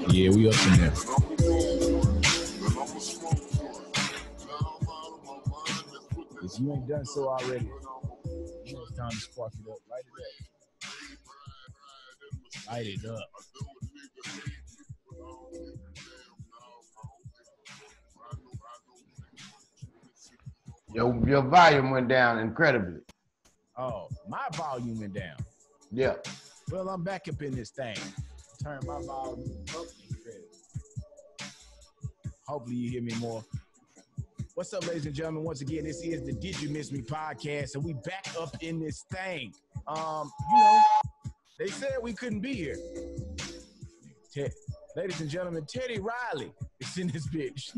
Yeah, we up in there. If you ain't done so already, you know it's time to spark it up. Light it up. Your volume went down incredibly. Oh, my volume went down. Yeah. Well, I'm back up in this thing. Turn my volume up incredibly. Hopefully you hear me more. What's up, ladies and gentlemen? Once again, this is the Did You Miss Me podcast, and we back up in this thing. They said we couldn't be here. Ladies and gentlemen, Teddy Riley is in this bitch.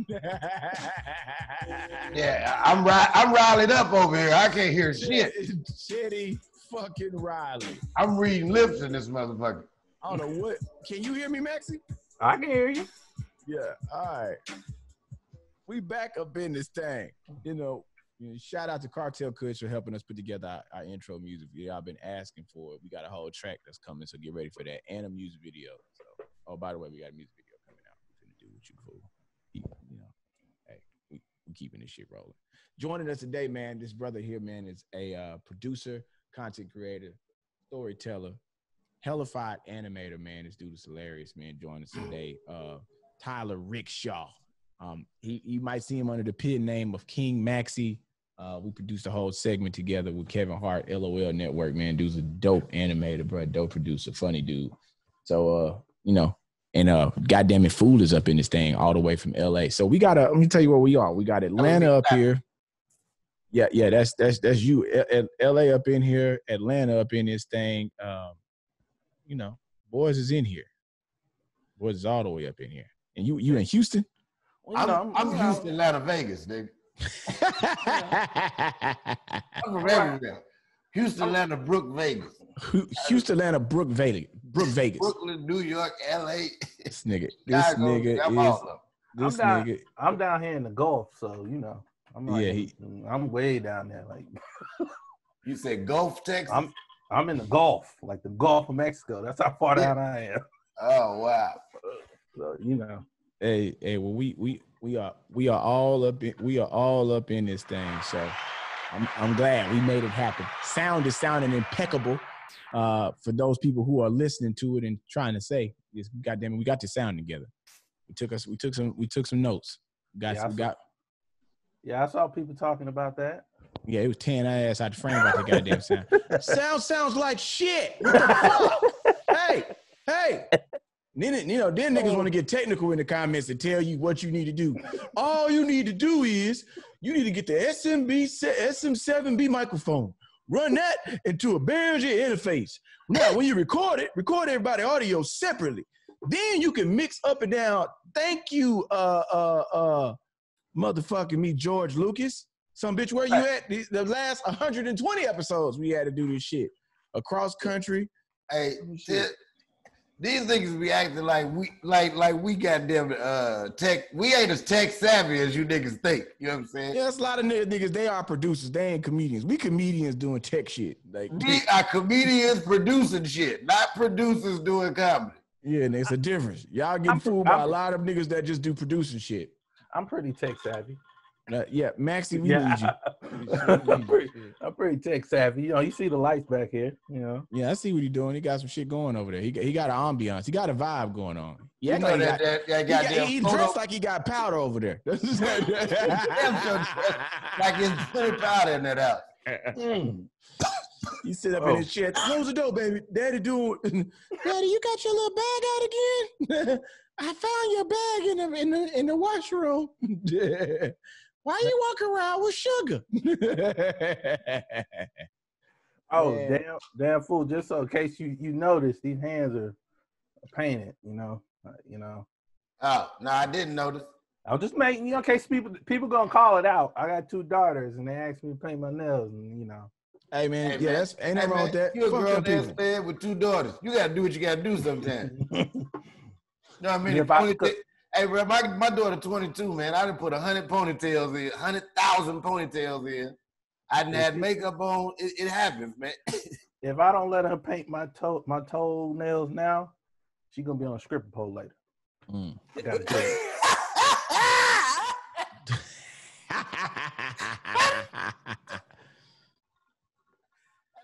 Yeah, I'm riled up over here. I can't hear shit. Teddy fucking Riley. I'm reading lips in this motherfucker. I don't know what. Can you hear me, Maxie? I can hear you. Yeah, all right. We back up in this thing. Shout out to Cartel Kush for helping us put together our intro music video. I've been asking for it. We got a whole track that's coming, so get ready for that. And a music video. So, by the way, we got a music video coming out. We're gonna do what you fool. Hey, we keeping this shit rolling. Joining us today, man, this brother here, man, is a producer, content creator, storyteller, hellified animator, man. This dude is hilarious, man. Joining us today, Tyler Rickshaw. You might see him under the pen name of King Maxie. We produced a whole segment together with Kevin Hart, LOL Network, man. Dude's a dope animator, bro, dope producer, funny dude. So, goddamn it, Fool is up in this thing all the way from LA. So let me tell you where we are. We got Atlanta up here. Yeah, that's you. LA up in here, Atlanta up in this thing. Boys is in here. Boys is all the way up in here. And you in Houston? Well, I'm Houston, Atlanta, Vegas, nigga. I'm from everywhere. Houston, Atlanta, Brook, Vegas. Houston, Atlanta, Brook, Vegas. Brooklyn, New York, LA. This nigga I'm down here in the Gulf, so I'm way down there. Like you said, Gulf, Texas. I'm in the Gulf, like the Gulf of Mexico. That's how far down I am. Oh wow. So Hey, well, we are all up in this thing. So I'm glad we made it happen. Sound is sounding impeccable. For those people who are listening to it and trying to say, this, goddamn it, we got the sound together. We took some notes. I saw people talking about that. Yeah, it was tearing our ass out the frame about the goddamn sound. Sounds like shit. What the fuck? Hey. Then niggas want to get technical in the comments and tell you what you need to do. All you need to do is you need to get the SM7B microphone. Run that into a Behringer interface. Now, when you record everybody audio separately. Then you can mix up and down. Thank you, motherfucking me, George Lucas. Some bitch, where you at? The last 120 episodes we had to do this shit. Across country. Hey, these niggas be acting like we goddamn tech. We ain't as tech savvy as you niggas think. You know what I'm saying? Yeah, that's a lot of niggas. They are producers. They ain't comedians. We comedians doing tech shit. Like we are comedians producing shit, not producers doing comedy. Yeah, and it's a difference. Y'all getting fooled by a lot of niggas that just do producing shit. I'm pretty tech savvy. Yeah, Maxie, we need you. I'm pretty tech savvy. You see the lights back here. Yeah, I see what he's doing. He got some shit going over there. He got an ambiance. He got a vibe going on. Yeah, he dressed like he got powder over there. Like it's plenty powder in that house. He sit up in his chair. Close the door, baby. Daddy doing. Daddy, you got your little bag out again? I found your bag in the washroom. Why you walk around with sugar? Oh, damn fool! Just so in case you notice, these hands are painted. Oh no, I didn't notice. I was just making, in case people gonna call it out. I got 2 daughters, and they asked me to paint my nails, and Hey man, that's ain't nothing wrong with that. You a grown ass man with 2 daughters. You gotta do what you gotta do sometimes. You know what I mean? Hey, bro, my daughter 22, man. I done put 100 ponytails in, 100,000 ponytails in. I didn't have makeup on. It happens, man. If I don't let her paint my toenails now, She gonna be on a stripper pole later. Mm. I gotta tell you.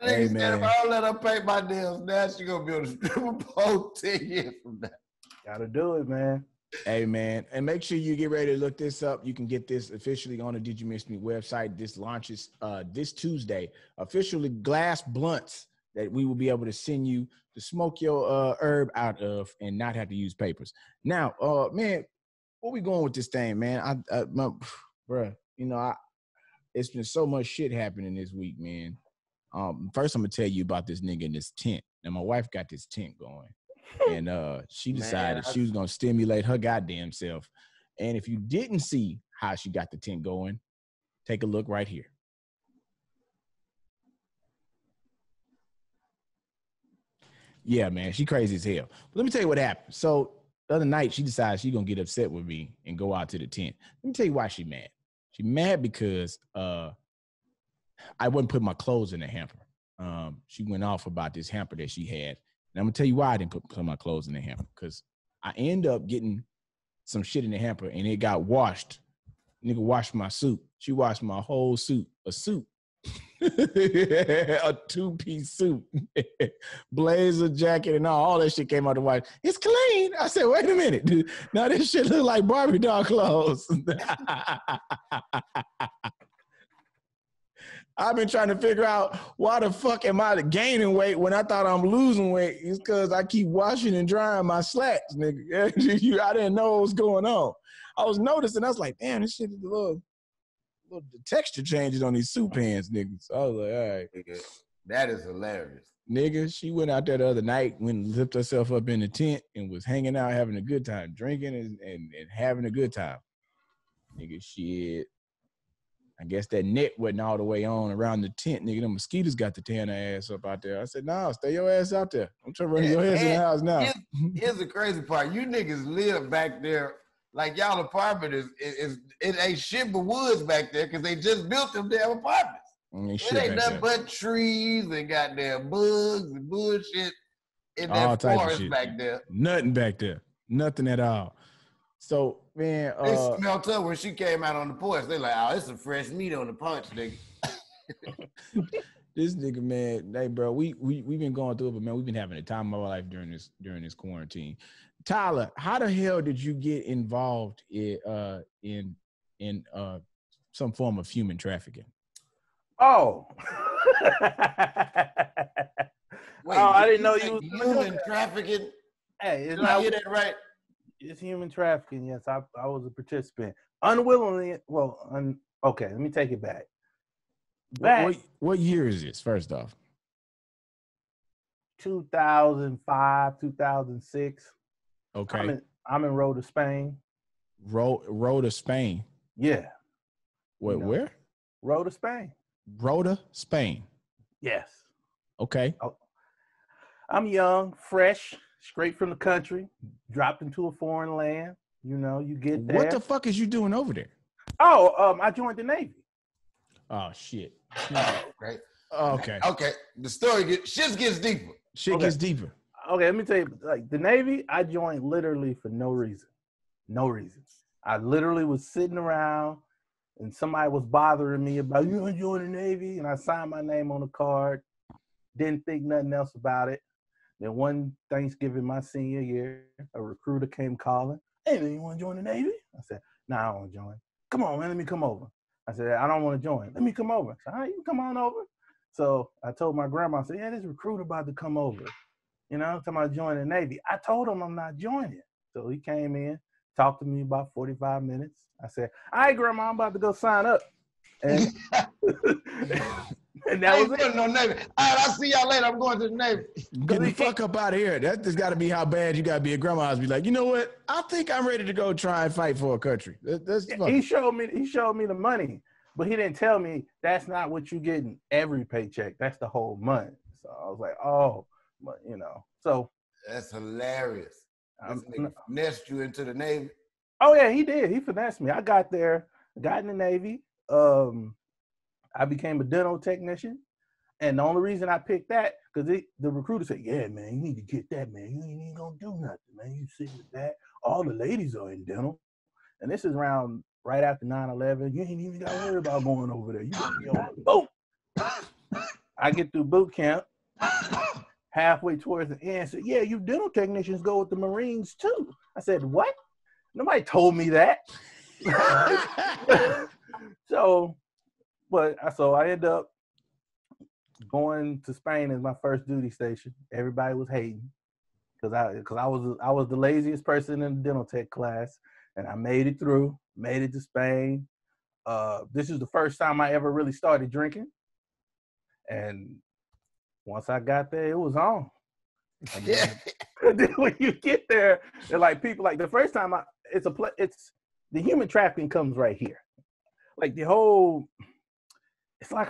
Hey, Nigga said if I don't let her pay my nails now, she gonna be on a stripper pole 10 years from now. Gotta do it, man. Hey, man. And make sure you get ready to look this up. You can get this officially on the Did You Miss Me website. This launches this Tuesday. Officially glass blunts that we will be able to send you to smoke your herb out of and not have to use papers. Now, man, where we going with this thing, man? Bruh, you know, it's been so much shit happening this week, man. First, I'm gonna tell you about this nigga in this tent. Now, my wife got this tent going, and she decided she was gonna stimulate her goddamn self. And if you didn't see how she got the tent going, take a look right here. Yeah, man, she crazy as hell. But let me tell you what happened. So the other night, she decided she's gonna get upset with me and go out to the tent. Let me tell you why she mad. She mad because I wouldn't put my clothes in the hamper. She went off about this hamper that she had. And I'm gonna tell you why I didn't put my clothes in the hamper. Because I end up getting some shit in the hamper and it got washed. Nigga washed my suit. She washed my whole suit. A suit. A two-piece suit. Blazer, jacket, and all that shit came out the wash. It's clean. I said, wait a minute. Dude. Now this shit look like Barbie doll clothes. I've been trying to figure out why the fuck am I gaining weight when I thought I'm losing weight. It's because I keep washing and drying my slacks, nigga. I didn't know what was going on. I was noticing. I was like, damn, this shit is a little the texture changes on these suit pants, nigga. So I was like, all right. Nigga, that is hilarious. Nigga, she went out there the other night, went and lifted herself up in the tent and was hanging out, having a good time, drinking and having a good time. Nigga, shit. I guess that net wasn't all the way on around the tent, nigga. The mosquitoes got to tearing her ass up out there. I said, nah, stay your ass out there. I'm trying to run your ass in the house now. Here's the crazy part. You niggas live back there like y'all apartment is it ain't shit but woods back there because they just built them damn apartments. It ain't nothing but trees and goddamn bugs and bullshit in that forest back there. Nothing back there. Nothing at all. So, man. They smelled her when she came out on the porch. They like, oh, it's some fresh meat on the punch, nigga. This nigga, man, hey, bro, we've been going through it, but, man, we've been having a time of our life during this quarantine. Tyler, how the hell did you get involved in some form of human trafficking? Oh. Wait, I didn't know you was human trafficking. Hey, did I hear that right? It's human trafficking. Yes, I was a participant. Unwillingly. Well, okay, let me take it back. What year is this, first off? 2005, 2006. Okay. I'm in Road to Spain. Road to Spain? Yeah. Wait, where? Road to Spain. Road to Spain? Yes. Okay. I'm young, fresh, straight from the country, dropped into a foreign land. You know, you get there. What the fuck is you doing over there? Oh, I joined the Navy. Oh, shit. Right. Okay. Okay. The story gets deeper. Shit gets deeper. Okay, let me tell you, like the Navy, I joined literally for no reason. No reason. I literally was sitting around and somebody was bothering me about, you want to join the Navy? And I signed my name on the card. Didn't think nothing else about it. Then one Thanksgiving, my senior year, a recruiter came calling. Hey, man, you want to join the Navy? I said, nah, I don't want to join. Come on, man, let me come over. I said, I don't want to join. Let me come over. I said, all right, you can come on over. So I told my grandma, I said, yeah, this recruiter about to come over. You know, talking about joining the Navy. I told him I'm not joining. So he came in, talked to me about 45 minutes. I said, all right, Grandma, I'm about to go sign up. And, and that was it. No Navy. All right, I'll see y'all later. I'm going to the Navy. Get the fuck up out of here. That just got to be how bad you got to be at grandma's. Be like, you know what? I think I'm ready to go try and fight for a country. He showed me the money, but he didn't tell me that's not what you get in every paycheck. That's the whole month. So I was like, oh, but you know. So that's hilarious. Finessed you into the Navy. Oh yeah, he did. He finessed me. I got there, got in the Navy. I became a dental technician. And the only reason I picked that, because the recruiter said, yeah, man, you need to get that, man. You ain't gonna do nothing, man. You sit with that. All the ladies are in dental. And this is around right after 9/11. You ain't even got to worry about going over there. You gonna be on the boat. I get through boot camp. Halfway towards the end, said, yeah, you dental technicians go with the Marines too. I said, what? Nobody told me that. So I ended up going to Spain as my first duty station. Everybody was hating because I was the laziest person in the dental tech class, and I made it to Spain. This is the first time I ever really started drinking, and once I got there, it was on. Yeah. Then when you get there, they're like people like the first time it's the human trafficking comes right here. Like it's like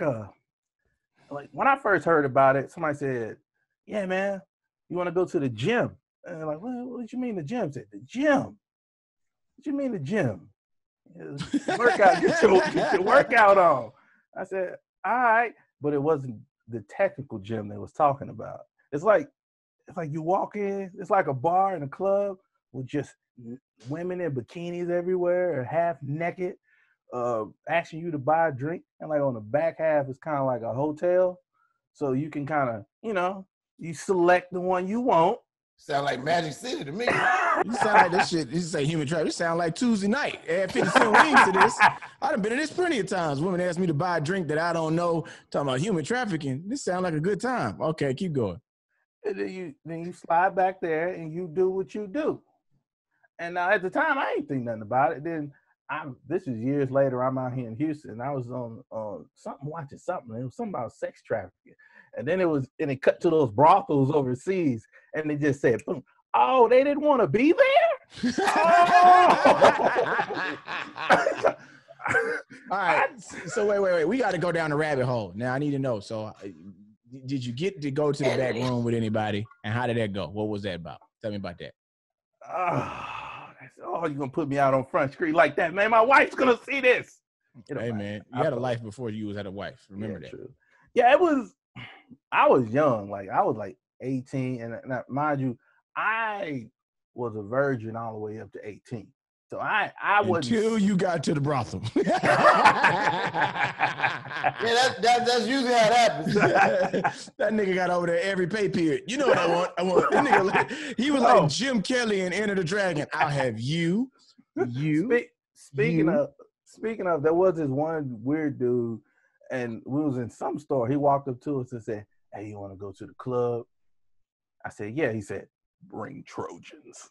when I first heard about it, somebody said, yeah, man, you want to go to the gym? And they're like, what you mean the gym? I said, the gym. What you mean the gym? Workout, get your workout on. I said, all right, but it wasn't the technical gym they was talking about. It's like you walk in, it's like a bar and a club with just women in bikinis everywhere or half naked, asking you to buy a drink. And like on the back half, it's kind of like a hotel. So you can kind of, you select the one you want. Sound like Magic City to me. You sound like this shit. You say human trafficking. It sound like Tuesday night. Add 50 cent wings to this. I done been in this plenty of times. Women ask me to buy a drink that I don't know. Talking about human trafficking. This sound like a good time. Okay, keep going. And then you slide back there and you do what you do. And now at the time I ain't think nothing about it. Then this is years later. I'm out here in Houston. I was on watching something. It was something about sex trafficking. And then it cut to those brothels overseas, and they just said, boom, oh, they didn't want to be there? Oh! All right. So wait. We got to go down the rabbit hole. Now I need to know. So did you get to go to the back room with anybody? And how did that go? What was that about? Tell me about that. You're going to put me out on Front Street like that, man. My wife's going to see this. Hey, man, you had a life before you had a wife. Remember that. True. Yeah, I was young. Like, I was like 18. And mind you, I was a virgin all the way up to 18. So I wasn't. Until you got to the brothel. Yeah, that's usually how it happens. That nigga got over there every pay period. You know what I want? That nigga, he was like Jim Kelly in Enter the Dragon. I'll have you. Speaking of, there was this one weird dude, and we was in some store. He walked up to us and said, hey, you want to go to the club? I said, yeah. He said, bring Trojans.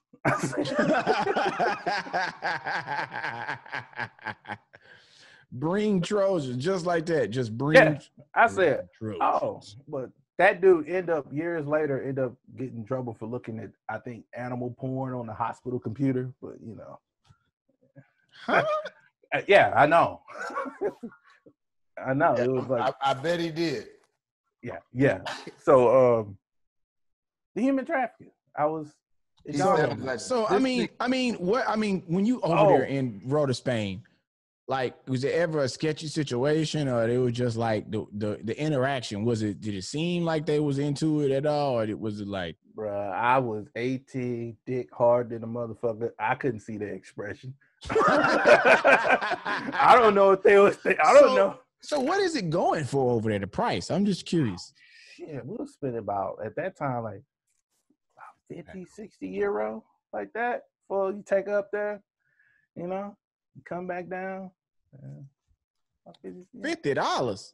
Bring Trojans, just like that. Just bring. Yeah. I said, Trojans. But that dude years later ended up getting in trouble for looking at, I think, animal porn on the hospital computer. But Huh? Yeah, I know. I know. It was like I bet he did. Yeah. So the human trafficking. So I mean, when you over there in Road to Spain, like, was there ever a sketchy situation, or it was just like the interaction? Did it seem like they was into it at all, or was it like? Bruh, I was 18, dick hard than a motherfucker. I couldn't see the expression. I don't know if they was. I don't know. So what is it going for over there? The price? I'm just curious. Shit, we were spending about at that time like 50, 60 euro, like that. For you take up there, you come back down. $50.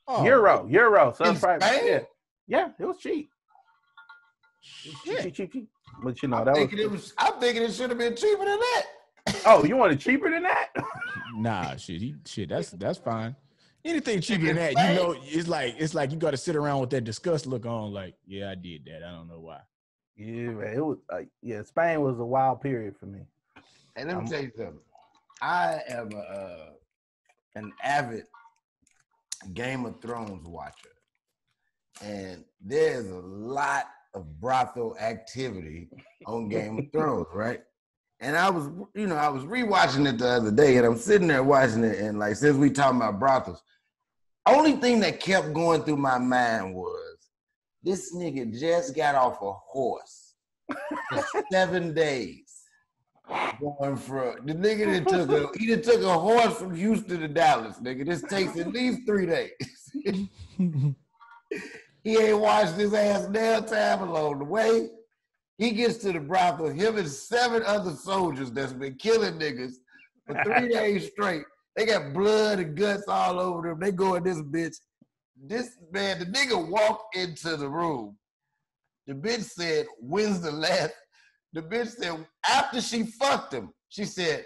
Oh. Euro. So Spain? Yeah, it was cheap. Cheap. But I'm thinking it should have been cheaper than that. Oh, you want it cheaper than that? Nah, shit. That's fine. Anything cheaper than that, it's like you got to sit around with that disgust look on. Like, yeah, I did that. I don't know why. Yeah, man. It was Spain was a wild period for me. And let me tell you something. I am an avid Game of Thrones watcher, and there's a lot of brothel activity on Game of Thrones, right? And I was rewatching it the other day, and I'm sitting there watching it, and like, since we talking about brothels, only thing that kept going through my mind was this nigga just got off a horse for 7 days. Going from the nigga that took a horse from Houston to Dallas, nigga. This takes at least 3 days. He ain't washed his ass nail time along the way. He gets to the brothel, him and 7 other soldiers that's been killing niggas for 3 days straight. They got blood and guts all over them. They go in this bitch. This man, the nigga walked into the room. The bitch said, when's the last? The bitch said, after she fucked him, she said,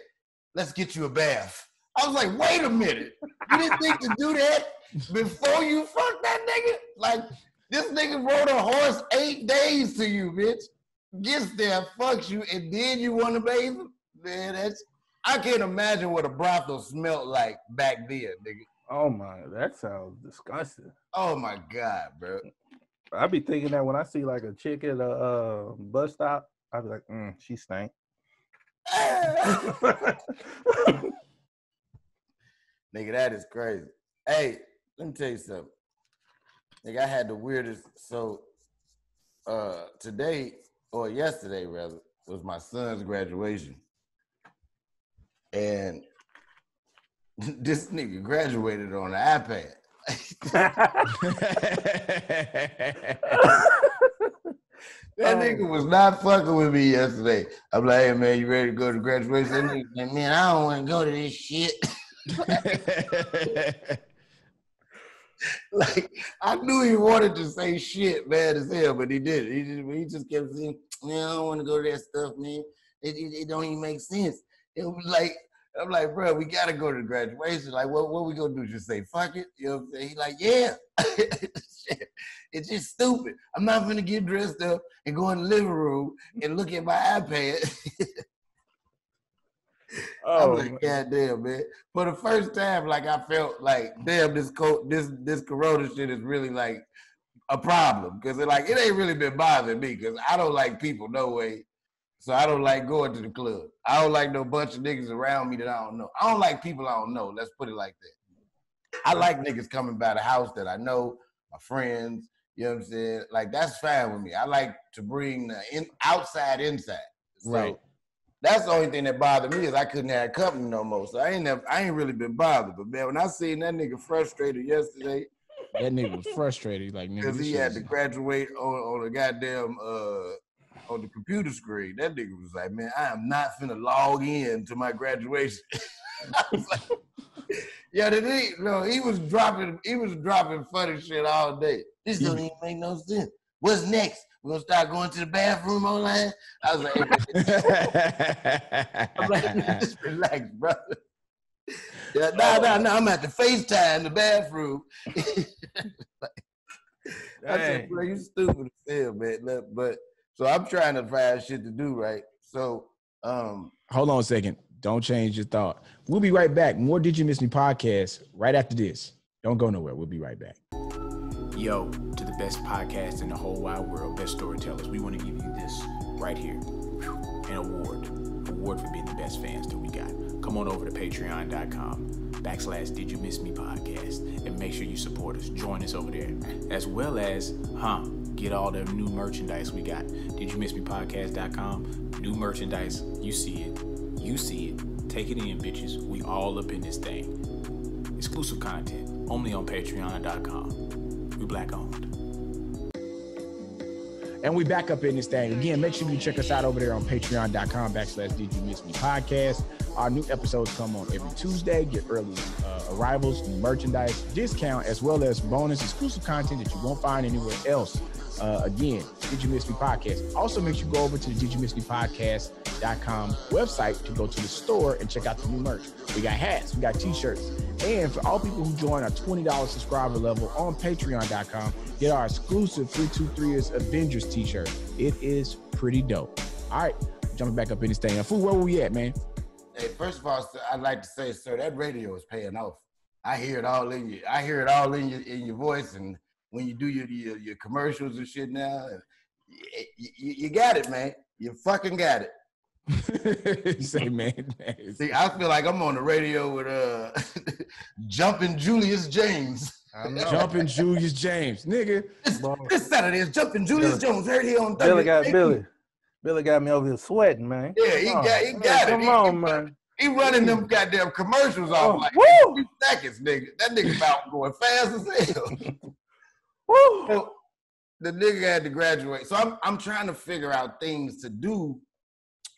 let's get you a bath. I was like, wait a minute. You didn't think to do that before you fucked that nigga? Like, this nigga rode a horse 8 days to you, bitch. Gets there, fucks you, and then you want to bathe him? Man, I can't imagine what a brothel smelled like back then, nigga. Oh my, that sounds disgusting. Oh my God, bro. I be thinking that when I see like a chick at a bus stop, I be like, she stank. Nigga, that is crazy. Hey, let me tell you something. Nigga, I had the weirdest. So, today, or yesterday rather, was my son's graduation. And this nigga graduated on an iPad. That nigga was not fucking with me yesterday. I'm like, hey man, you ready to go to graduation? That nigga like, man, I don't want to go to this shit. Like, I knew he wanted to say shit bad as hell, but he didn't. He just kept saying, man, I don't want to go to that stuff, man. It don't even make sense. It was like, I'm like, bro, we gotta go to the graduation. Like, what we gonna do? Just say fuck it? You know what I'm saying? He like, yeah. Shit. It's just stupid. I'm not gonna get dressed up and go in the living room and look at my iPad. I'm like, goddamn, man. For the first time, like I felt like, damn, this corona shit is really like a problem. Cause it ain't really been bothering me because I don't like people, no way. So I don't like going to the club. I don't like no bunch of niggas around me that I don't know. I don't like people I don't know. Let's put it like that. I like niggas coming by the house that I know, my friends, you know what I'm saying? Like, that's fine with me. I like to bring the outside inside. So right. That's the only thing that bothered me is I couldn't have company no more. So I ain't really been bothered. But man, when I seen that nigga frustrated yesterday. That nigga was frustrated. Like, because he had to graduate on a goddamn on the computer screen. That nigga was like, man, I am not finna log in to my graduation. I was like, yeah, he was dropping funny shit all day. This don't even make no sense. What's next? We're gonna start going to the bathroom online? I was like, hey, I'm like, just relax, brother. Yeah, no, I'm at the FaceTime the bathroom. I said, bro, you stupid as hell, man. But so I'm trying to find shit to do, right? So hold on a second. Don't change your thought. We'll be right back. More Did You Miss Me podcast right after this. Don't go nowhere. We'll be right back. Yo, to the best podcast in the whole wide world, best storytellers, we want to give you this right here. An award for being the best fans that we got. Come on over to patreon.com/Did You Miss Me podcast and make sure you support us. Join us over there. As well as, get all the new merchandise we got. DidYouMissMePodcast.com. New merchandise. You see it. You see it. Take it in, bitches. We all up in this thing. Exclusive content. Only on patreon.com. We black owned. And we back up in this thing. Again, make sure you check us out over there on patreon.com/Did You Miss Me podcast. Our new episodes come on every Tuesday. Get early arrivals, new merchandise, discount, as well as bonus exclusive content that you won't find anywhere else. Again, Did You Miss Me podcast. Also, make sure you go over to the DidYouMissMePodcast.com website to go to the store and check out the new merch. We got hats, we got t-shirts. And for all people who join our $20 subscriber level on Patreon.com, get our exclusive 323ers Avengers t-shirt. It is pretty dope. All right, jumping back up in this thing. Now, Fool, where were we at, man? Hey, first of all, I'd like to say, sir, that radio is paying off. I hear it all in you. I hear it all in your voice, and when you do your commercials and shit now, you got it, man. You fucking got it. You say, man. See, I feel like I'm on the radio with Jumping Julius James. Jumping Julius James, nigga. This Saturday is Jumping Julius Jones. Heard he on Billy got me over here sweating, man. Yeah, he got it. Come on, man. He running them goddamn commercials off like 2 seconds, nigga. That nigga about going fast as hell. Woo. So, the nigga had to graduate. So I'm trying to figure out things to do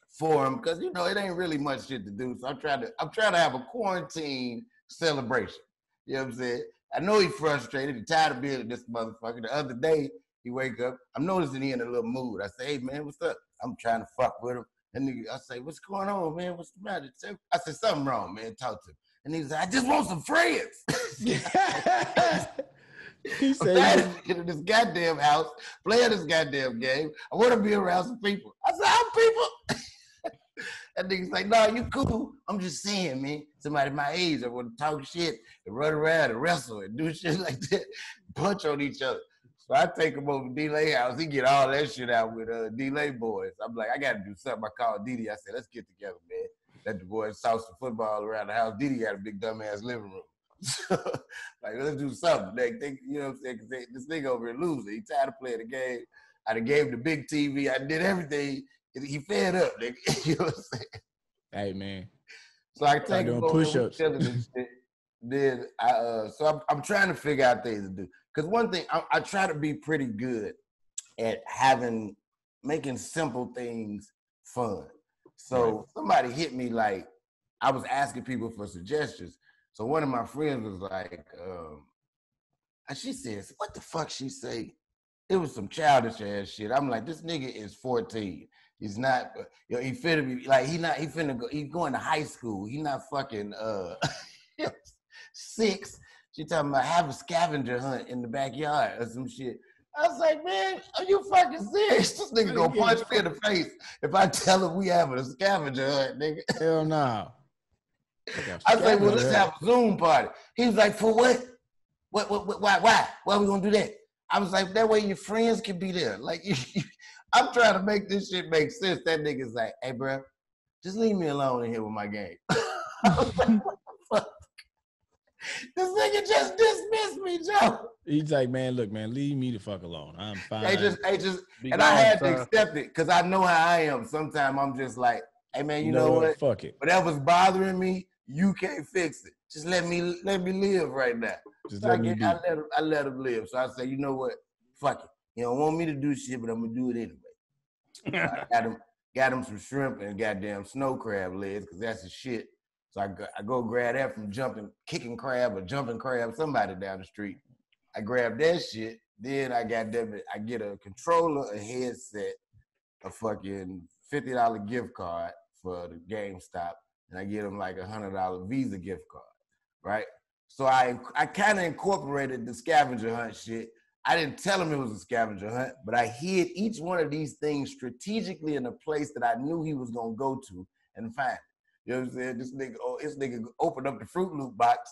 for him because it ain't really much shit to do. So I'm trying to have a quarantine celebration. You know what I'm saying? I know he's frustrated. He's tired of being with this motherfucker. The other day he wake up. I'm noticing he in a little mood. I say, hey man, what's up? I'm trying to fuck with him. And nigga, I say, what's going on, man? What's the matter? I said, something wrong, man. Talk to him. And he's like, I just want some friends. He said, in this goddamn house, playing this goddamn game. I want to be around some people. I said, I'm people. That nigga's like, nah, you cool. I'm just saying, man. Somebody my age that want to talk shit and run around and wrestle and do shit like that, punch on each other. So I take him over to D-Lay house. He get all that shit out with D-Lay boys. I'm like, I got to do something. I called Didi. I said, let's get together, man. Let the boys toss some football around the house. Didi got a big dumbass living room. So, like, let's do something. Like, you know what I'm saying? Cause this nigga over here losing. He tired of playing the game. I done gave him the big TV. I did everything. He fed up, nigga. You know what I'm saying? Hey, man. So I take him over push-ups. And shit. Then I'm trying to figure out things to do. Because one thing, I try to be pretty good at making simple things fun. So somebody hit me like, I was asking people for suggestions. So one of my friends was like, she says, what the fuck she say? It was some childish ass shit. I'm like, this nigga is 14. He's not, he finna be, like, he's going to high school. He not fucking 6. She talking about have a scavenger hunt in the backyard or some shit. I was like, man, are you fucking serious? This nigga gonna punch me in the face if I tell him we having a scavenger hunt, nigga. Hell no. I was like, well, let's have a Zoom party. He was like, for what? Why? Why are we gonna do that? I was like, that way your friends can be there. Like, I'm trying to make this shit make sense. That nigga's like, hey, bro, just leave me alone in here with my game. I was like, what the fuck? This nigga just dismissed me, Joe. He's like, man, look, man, leave me the fuck alone. I'm fine. And I had to accept it because I know how I am. Sometimes I'm just like, hey, man, you know what? Fuck it. Whatever's bothering me, you can't fix it. Just let me live right now. Just let me be. I let him live. So I say, you know what? Fuck it. You don't want me to do shit, but I'm gonna do it anyway. So I got him some shrimp and goddamn snow crab legs because that's his shit. So I go grab that from kicking crab or jumping crab, somebody down the street. I grab that shit. Then I get a controller, a headset, a fucking $50 gift card for the GameStop, and I get him like $100 Visa gift card, right? So I kind of incorporated the scavenger hunt shit. I didn't tell him it was a scavenger hunt, but I hid each one of these things strategically in a place that I knew he was gonna go to and find it. You know what I'm saying? This nigga opened up the Fruit Loop box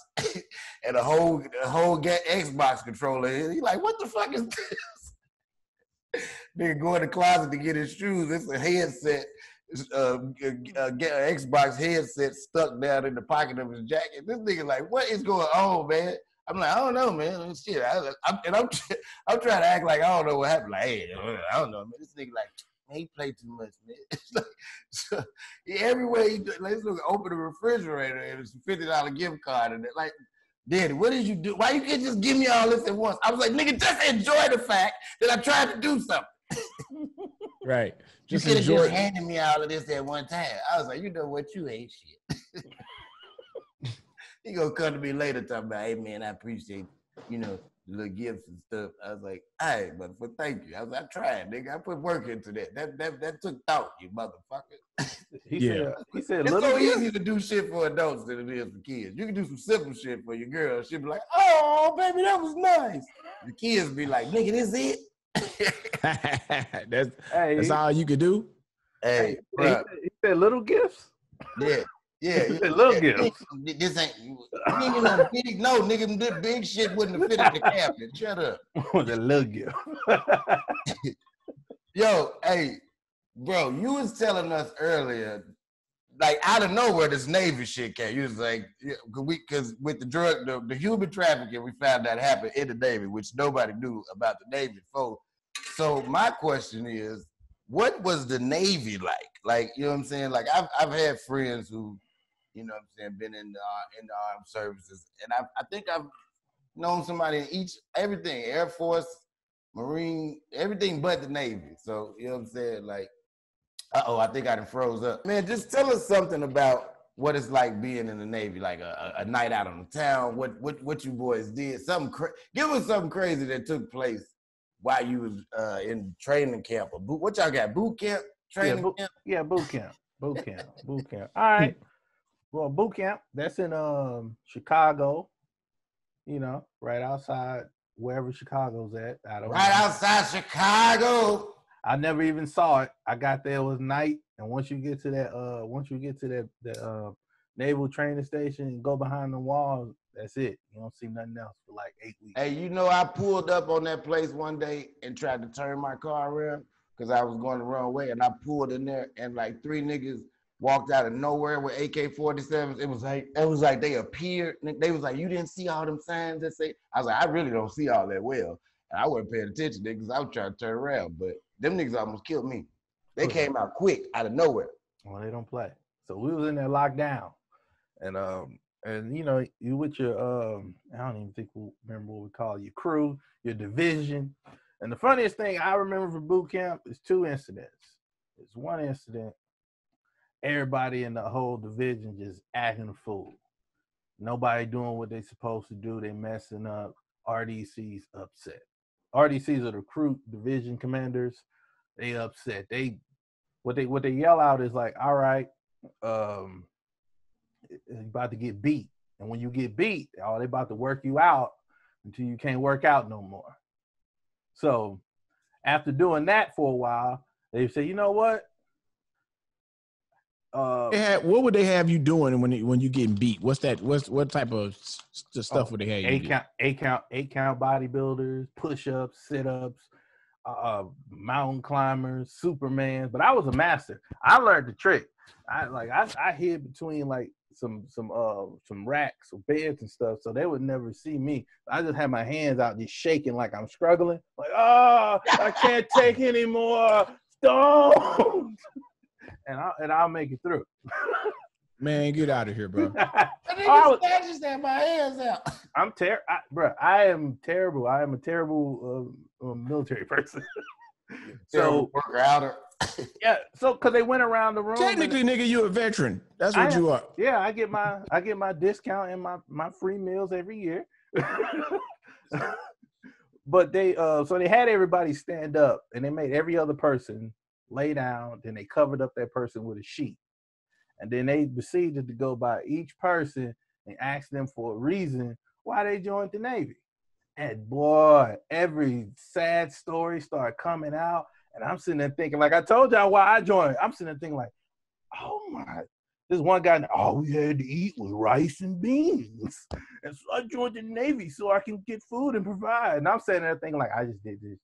and a whole Xbox controller. He like, what the fuck is this? Nigga go in the closet to get his shoes. It's a headset, Xbox headset stuck down in the pocket of his jacket. This nigga like, what is going on, man? I'm like, I don't know, man. Shit, I'm trying to act like I don't know what happened. Like, hey, I don't know, man. This nigga like, man, he played too much, man. Like, so, everywhere he go, like, this nigga open the refrigerator and it's a $50 gift card and it, like, Daddy, what did you do? Why you can't just give me all this at once? I was like, nigga, just enjoy the fact that I tried to do something. Right. Just you could have just handed me all of this at one time. I was like, you know what? You ain't shit. He gonna come to me later talking about, hey, man, I appreciate, the little gifts and stuff. I was like, all right, motherfucker, thank you. I tried, nigga. I put work into that. That took thought, you motherfucker. He said, it's so easy to do shit for adults than it is for kids. You can do some simple shit for your girl. She'll be like, oh, baby, that was nice. The kids be like, nigga, this it? That's all you could do? Hey, he said little gifts? Yeah. Yeah, little gifts. This ain't nigga no big. No, nigga, this big shit wouldn't have fit in the cabinet. Shut up. The little gift. Yo, hey, bro, you was telling us earlier like out of nowhere, this Navy shit came. You was like, because with the human trafficking, we found that happened in the Navy, which nobody knew about the Navy before. So my question is, what was the Navy like? Like, you know what I'm saying? Like, I've had friends who, you know what I'm saying, been in the armed services, and I think I've known somebody in everything, Air Force, Marine, everything but the Navy. So, you know what I'm saying? Like, I think I done froze up. Man, just tell us something about what it's like being in the Navy, like a night out on the town, what you boys did. Give us something crazy that took place while you was in training camp. What y'all got, boot camp, training camp? Yeah, boot camp. All right. Well, boot camp, that's in Chicago, you know, right outside wherever Chicago's at. Outside Chicago. I never even saw it. I got there, it was night, and once you get to that naval training station and go behind the walls, that's it. You don't see nothing else for like 8 weeks. Hey, you know, I pulled up on that place one day and tried to turn my car around because I was going the wrong way, and I pulled in there, and like 3 niggas walked out of nowhere with AK-47s. It was like they appeared. They was like, you didn't see all them signs that say? I was like, I really don't see all that well. And I wasn't paying attention because I was trying to turn around, but them niggas almost killed me. They came out quick out of nowhere. Well, they don't play. So we was in there locked down. And you know, you with your I don't even think we remember what we call your crew, your division. And the funniest thing I remember from boot camp is 2 incidents. It's one incident, everybody in the whole division just acting a fool. Nobody doing what they supposed to do. They messing up. RDC's upset. RDCs are the recruit division commanders. They upset. What they yell out is like, all right, you're about to get beat. And when you get beat, they about to work you out until you can't work out no more. So after doing that for a while, they say, you know what? What would they have you doing when you getting beat? What type of stuff would they have you do? 8 count bodybuilders, push-ups, sit-ups, mountain climbers, Supermans. But I was a master. I learned the trick. I hid between like some racks or beds and stuff, so they would never see me. I just had my hands out, just shaking like I'm struggling. Like, I can't take anymore. Don't. And I'll make it through. Man, get out of here, bro. I just had my hands out. I am terrible. I am a terrible military person. So worker outer. Yeah, so because they went around the room. Technically, nigga, you a veteran. That's what you are. Yeah, I get my discount and my free meals every year. But they had everybody stand up, and they made every other person lay down. Then they covered up that person with a sheet, and then they proceeded to go by each person and ask them for a reason why they joined the Navy. And boy, every sad story started coming out. And I'm sitting there thinking, like I told y'all why I joined. I'm sitting there thinking like, oh my, this one guy, all we had to eat was rice and beans. And so I joined the Navy so I can get food and provide. And I'm sitting there thinking like, I just did this.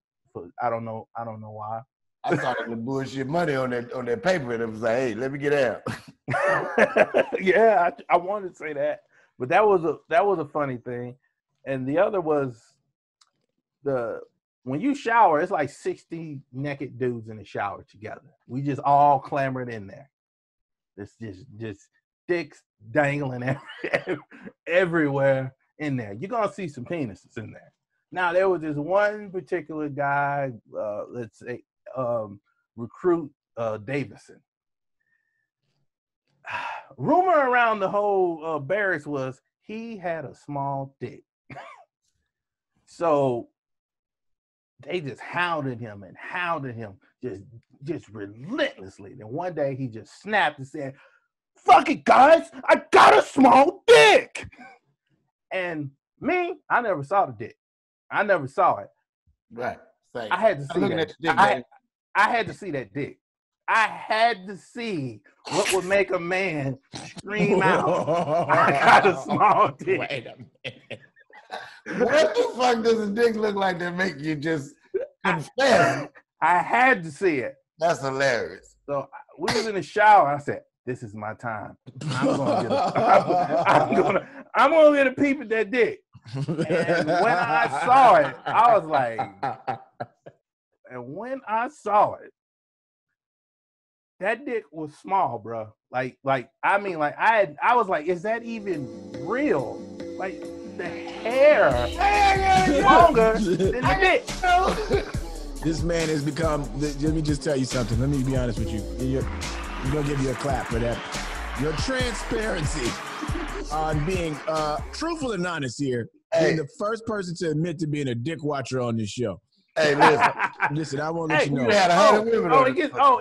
I don't know why. I saw the bullshit money on that paper and it was like, hey, let me get out. Yeah, I wanted to say that. But that was a funny thing. And the other was when you shower, it's like 60 naked dudes in the shower together. We just all clamored in there. It's just dicks dangling everywhere in there. You're going to see some penises in there. Now, there was this one particular guy, let's say, recruit Davison. Rumor around the whole barracks was he had a small dick. So they just hounded him, just relentlessly. Then one day he just snapped and said, "Fuck it, guys, I got a small dick." And me, I never saw the dick. I never saw it. Right. Same. I had to see that. I had to see that dick. I had to see what would make a man scream out, "I got a small dick." Wait a minute. What the fuck does a dick look like that make you just confess? I had to see it. That's hilarious. So we was in the shower. I said, this is my time. I'm gonna get a peep at that dick. And when I saw it, I was like, that dick was small, bro. I was like, is that even real? Like the hair longer than the dick. This man has become. Let me just tell you something. Let me be honest with you. I'm gonna give you a clap for that. Your transparency on being truthful and honest here. Being the first person to admit to being a dick watcher on this show. Hey, listen. I won't let you know.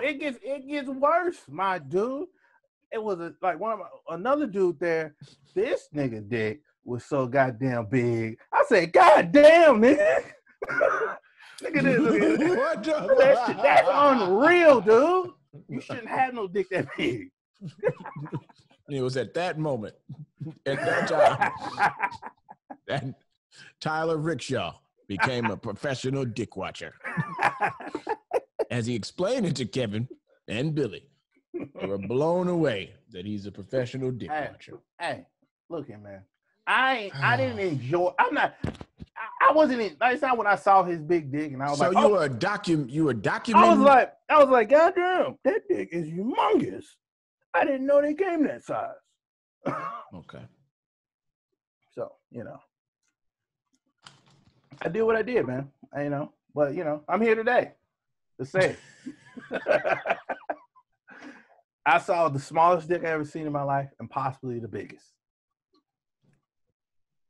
It gets worse, my dude. It was another dude there. This nigga dick was so goddamn big. I said, goddamn, nigga. Look at this. That's unreal, dude. You shouldn't have no dick that big. It was at that moment, at that time, that Tyler Rickshaw became a professional dick watcher. As he explained it to Kevin and Billy, they were blown away that he's a professional dick watcher. Hey, look here, man. I didn't enjoy. I wasn't in. That's not when I saw his big dick, and I was so like, you were documenting. I was like, goddamn, that dick is humongous. I didn't know they came that size. Okay. So I did what I did, man. But I'm here today to say it. I saw the smallest dick I ever seen in my life, and possibly the biggest.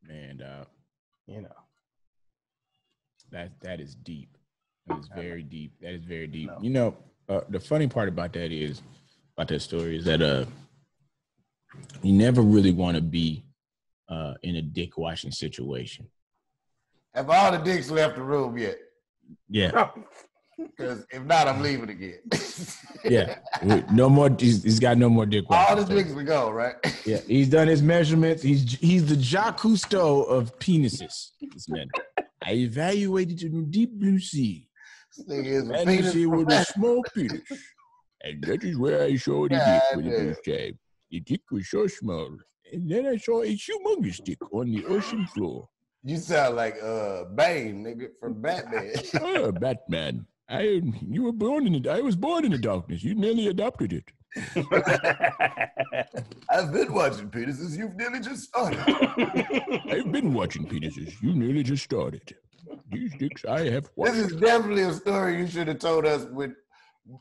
Man, that is deep. That is very deep. That is very deep. No. The funny part about that story is that you never really want to be in a dick washing situation. Have all the dicks left the room yet? Yeah. Because if not, I'm leaving again. Yeah. No more. He's got no more dick washing. All the dicks will go, right? Yeah. He's done his measurements. He's the Jacques Cousteau of penises. This man. I evaluated in the deep blue sea. And you see with a small penis. And that is where I saw the dick for the first time. The dick was so small. And then I saw a humongous dick on the ocean floor. You sound like Bane, nigga, from Batman. Oh, Batman. I was born in the darkness. You nearly adopted it. I've been watching penises. You've nearly just started. I've been watching penises. You nearly just started. These dicks I have watched. This is definitely a story you should have told us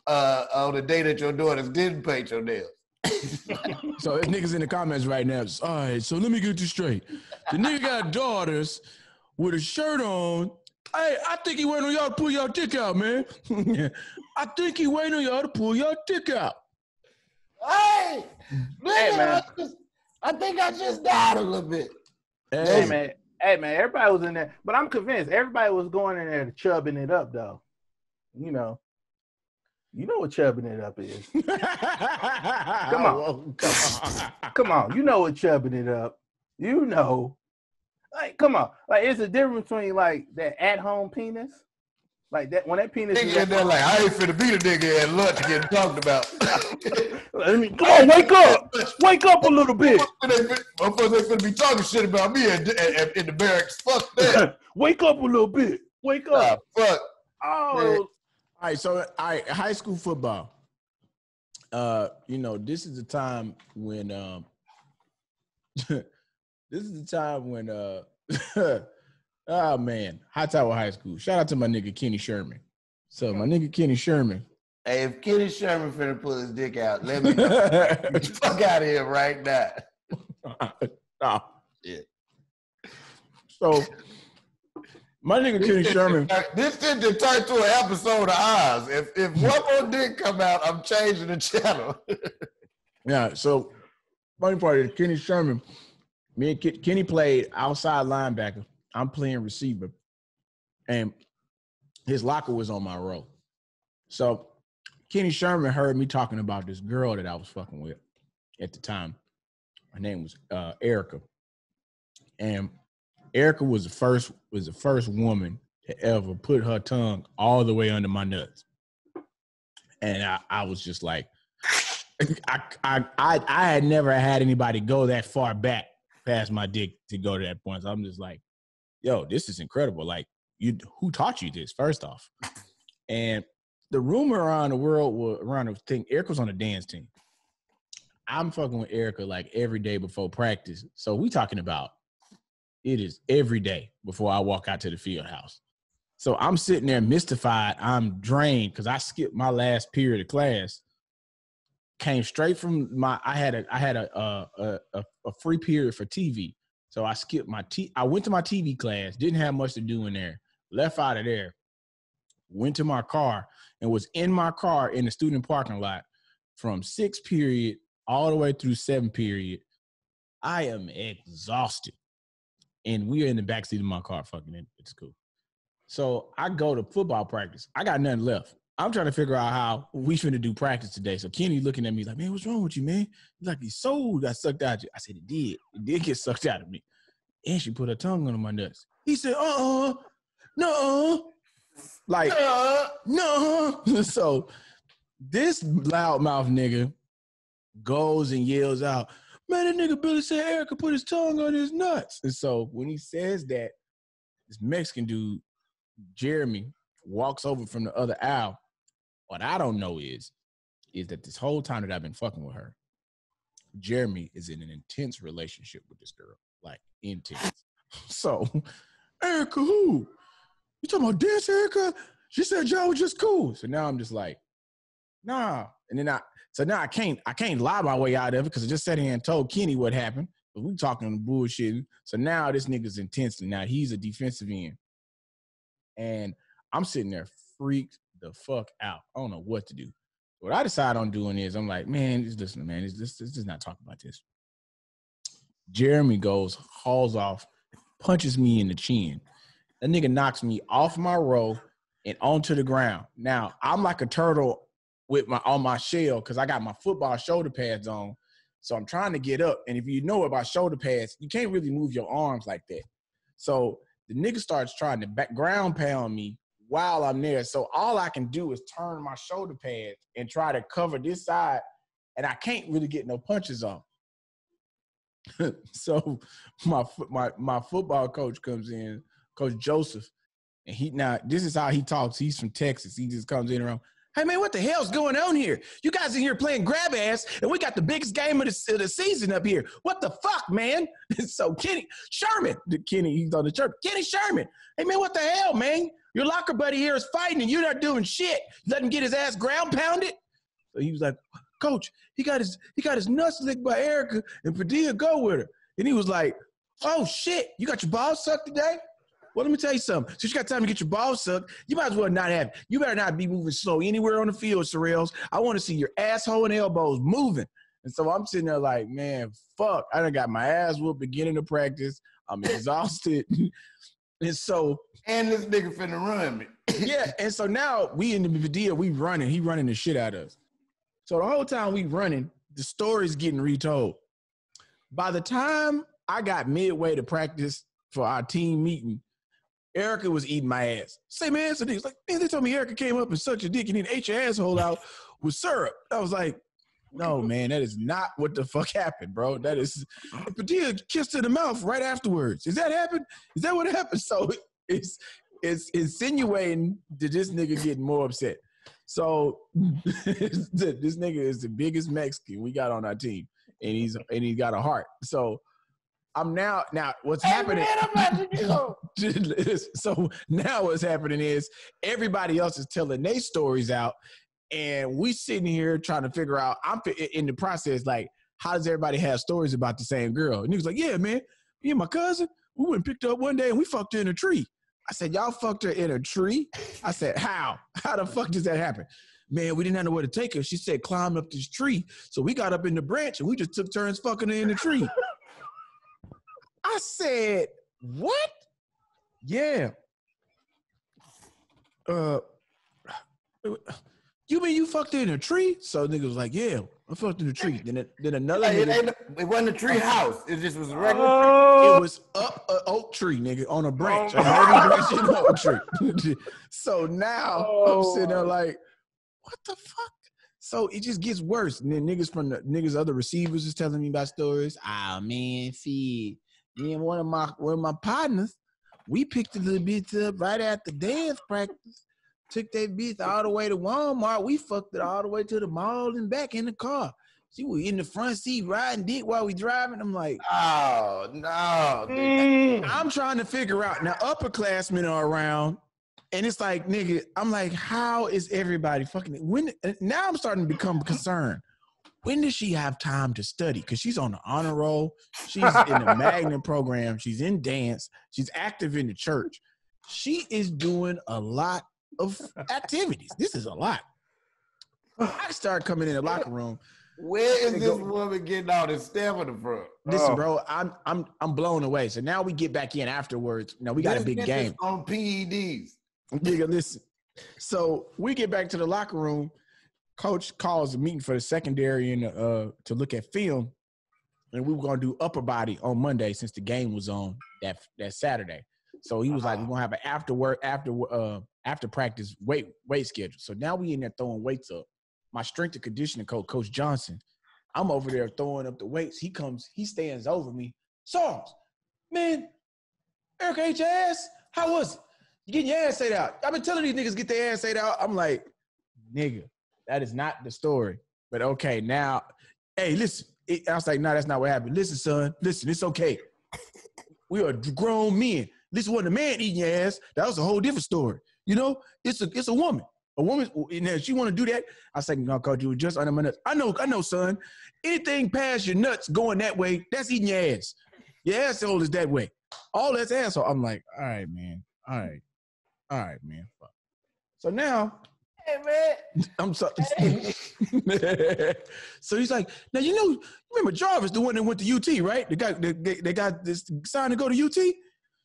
on the day that your daughters didn't paint your nails. So there's niggas in the comments right now. All right, so let me get this straight. The nigga got daughters with a shirt on. Hey, I think he waiting on y'all to pull y'all dick out, man. I think he waiting on y'all to pull y'all dick out. Hey, man. I think I just died a little bit. Hey, man, everybody was in there. But I'm convinced everybody was going in there to chubbing it up, though. You know what chubbing it up is. Come on. You know what chubbing it up. Like, come on. Like, it's a difference between, like, that at-home penis. Like, that when that penis is in there like, I ain't finna beat a nigga at lunch getting talked about. Come on, wake up. Wake up a little bit. Motherfuckers ain't finna be talking shit about me in the barracks. Fuck that. Wake up a little bit. Wake up. Fuck. Oh. Man. All right, so high school football. This is the time when oh man, Hightower High School. Shout out to my nigga Kenny Sherman. So my nigga Kenny Sherman. Hey, if Kenny Sherman finna pull his dick out, let me know. Get the fuck out of here right now. Oh, yeah. So my nigga Kenny Sherman. This shit just turned to an episode of Oz. If one more dick come out, I'm changing the channel. Yeah, so funny part is Kenny Sherman. Me and Kenny played outside linebacker. I'm playing receiver. And his locker was on my row. So Kenny Sherman heard me talking about this girl that I was fucking with at the time. Her name was Erica. And Erica was the first woman to ever put her tongue all the way under my nuts. And I was just like, I had never had anybody go that far back past my dick to go to that point. So I'm just like, yo, this is incredible. Like, who taught you this, first off? And the rumor around the world, around the thing, Erica was on a dance team. I'm fucking with Erica like every day before practice. So we talking about it is every day before I walk out to the field house. So I'm sitting there mystified. I'm drained because I skipped my last period of class. Came straight from I had a free period for TV. So I skipped I went to my TV class, didn't have much to do in there, left out of there, went to my car, and was in my car in the student parking lot from 6th period all the way through 7th period. I am exhausted. And we are in the backseat of my car fucking it. It's cool. So I go to football practice. I got nothing left. I'm trying to figure out how we finna do practice today. So Kenny looking at me like, man, what's wrong with you, man? He's like, your soul got sucked out of you. I said, it did. It did get sucked out of me. And she put her tongue under my nuts. He said, no. Like, no. So this loudmouth nigga goes and yells out, man, that nigga Billy said Erica put his tongue on his nuts. And so when he says that, this Mexican dude, Jeremy, walks over from the other aisle. What I don't know is that this whole time that I've been fucking with her, Jeremy is in an intense relationship with this girl. Like, intense. So, Erica, who? You talking about this, Erica? She said y'all was just cool. So now I'm just like, nah. And then I can't lie my way out of it because I just sat here and told Kenny what happened. But we talking bullshit. So now this nigga's intense. Now he's a defensive end. And I'm sitting there freaked the fuck out. I don't know what to do. What I decide on doing is I'm like, man, listen, man, let's just not talk about this. Jeremy goes, hauls off, punches me in the chin. That nigga knocks me off my row and onto the ground. Now, I'm like a turtle on my shell because I got my football shoulder pads on. So I'm trying to get up. And if you know about shoulder pads, you can't really move your arms like that. So the nigga starts trying to ground pound me while I'm there. So all I can do is turn my shoulder pads and try to cover this side. And I can't really get no punches off. So my football coach comes in, Coach Joseph, and this is how he talks. He's from Texas. He just comes in around, hey, man, what the hell's going on here? You guys in here playing grab ass, and we got the biggest game of the season up here. What the fuck, man? So Kenny Sherman, he's on the church. Kenny Sherman, hey, man, what the hell, man? Your locker buddy here is fighting, and you're not doing shit. Let him get his ass ground pounded. So he was like, Coach, he got his nuts licked by Erica, and Padilla go with her. And he was like, oh, shit, you got your balls sucked today? Well, let me tell you something. Since you got time to get your balls sucked, you might as well not have it. You better not be moving slow anywhere on the field, Sorrells. I want to see your asshole and elbows moving. And so I'm sitting there like, man, fuck. I done got my ass whooped beginning of practice. I'm exhausted. And so. And this nigga finna run me. Yeah, and so now we in the video, we running. He running the shit out of us. So the whole time we running, the story's getting retold. By the time I got midway to practice for our team meeting, Erica was eating my ass. Say, man, so niggas like, man, they told me Erica came up and sucked your dick and then ate your asshole out with syrup. I was like, no, man, that is not what the fuck happened, bro. That is, Padilla kissed her in the mouth right afterwards. Does that happen? Is that what happened? So it's insinuating that this nigga getting more upset. So this nigga is the biggest Mexican we got on our team, and he got a heart. So I'm now what's happening. Man, I'm letting you go. So now what's happening is everybody else is telling their stories out, and we sitting here trying to figure out. I'm in the process like, how does everybody have stories about the same girl? And he was like, yeah, man, me and my cousin, we went and picked her up one day and we fucked her in a tree. I said, y'all fucked her in a tree? I said, how? How the fuck does that happen? Man, we didn't know where to take her. She said, climb up this tree. So we got up in the branch and we just took turns fucking her in the tree. I said, what? Yeah. You mean you fucked her in a tree? So nigga was like, yeah, I fucked in a tree. Then another nigga. It wasn't a tree house. It just was a regular tree. It was up an oak tree, nigga, on a branch. A heavy branch in an oak tree. So now I'm sitting there like, what the fuck? So it just gets worse. And then niggas other receivers is telling me about stories. Ah, man, see, me and one of my partners, we picked a little bit up right after dance practice. Took that bitch all the way to Walmart. We fucked it all the way to the mall and back in the car. She was in the front seat riding dick while we driving. I'm like, oh no. I'm trying to figure out. Now, upperclassmen are around, and it's like, nigga, I'm like, how is everybody fucking now I'm starting to become concerned. When does she have time to study? Because she's on the honor roll. She's in the Magnum program. She's in dance. She's active in the church. She is doing a lot of activities. This is a lot. I start coming in the locker room. Where is this woman getting all this stamina from? Listen, bro, I'm blown away. So now we get back in afterwards. Now we got a big game on PEDs. Nigga, listen. So we get back to the locker room. Coach calls a meeting for the secondary and to look at film, and we were gonna do upper body on Monday since the game was on that Saturday. So he was like, we're gonna have an after practice weight schedule. So now we in there throwing weights up. My strength and conditioning coach Johnson, I'm over there throwing up the weights. He comes, he stands over me. Sorrells, man, Eric ate your ass. How was it? You getting your ass ate out? I've been telling these niggas get their ass ate out. I'm like, nigga, that is not the story. But okay, now, hey, listen. I was like, no, that's not what happened. Listen, son, listen, it's okay. We are grown men. This wasn't a man eating your ass. That was a whole different story. You know, it's a woman. A woman, and she want to do that. I was like, no, coach, you were just under my nuts. I know, son. Anything past your nuts going that way, that's eating your ass. Your asshole is that way. All that's asshole. I'm like, all right, man. All right, man. Fuck. So now, hey, man. I'm sorry. So he's like, now, you remember Jarvis, the one that went to UT, right? The guy, they got this sign to go to UT?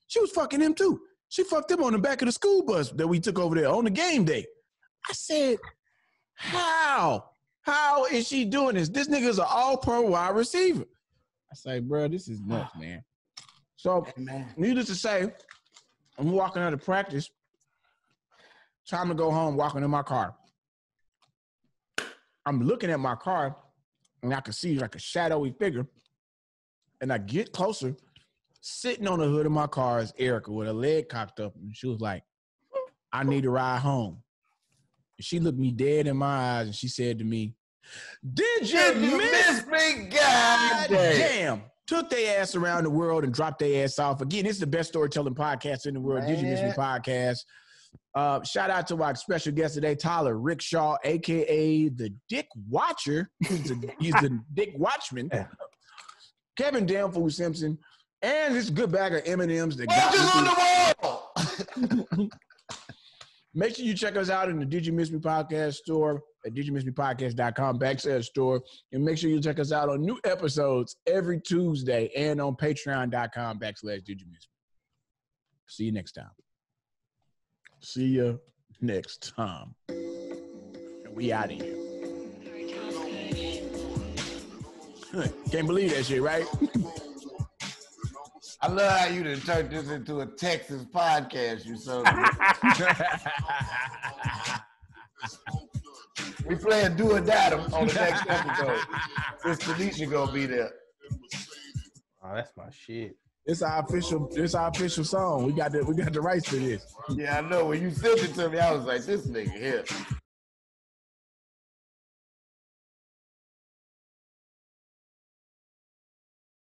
She was fucking him too. She fucked him on the back of the school bus that we took over there on the game day. I said, how? How is she doing this? This nigga's an all-pro wide receiver. I say, bro, this is nuts, man. So, needless to say, I'm walking out of practice. Time to go home, walking in my car. I'm looking at my car, and I can see like a shadowy figure. And I get closer. Sitting on the hood of my car is Erica with her leg cocked up. And she was like, I need a ride home. And she looked me dead in my eyes, and she said to me, Did you miss me? God damn. Took their ass around the world and dropped their ass off. Again, this is the best storytelling podcast in the world. Man. Did You Miss Me podcast. Shout out to our special guest today, Tyler Rickshaw, a.k.a. the Dick Watcher. He's the Dick Watchman. Kevin Damfool Simpson. And this good bag of M&Ms that got on the wall. Make sure you check us out in the Did You Miss Me Podcast store at didyoumissmepodcast.com/store. And make sure you check us out on new episodes every Tuesday and on patreon.com/didyoumissme. See you next time. See you next time. And we out of here. Can't believe that shit, right? I love how you done turned this into a Texas podcast. You so we playing Do or Die on the next episode. Miss Tanisha gonna be there. Oh, that's my shit. It's our official song. We got the rights to this. Yeah, I know. When you sent it to me, I was like, this nigga here.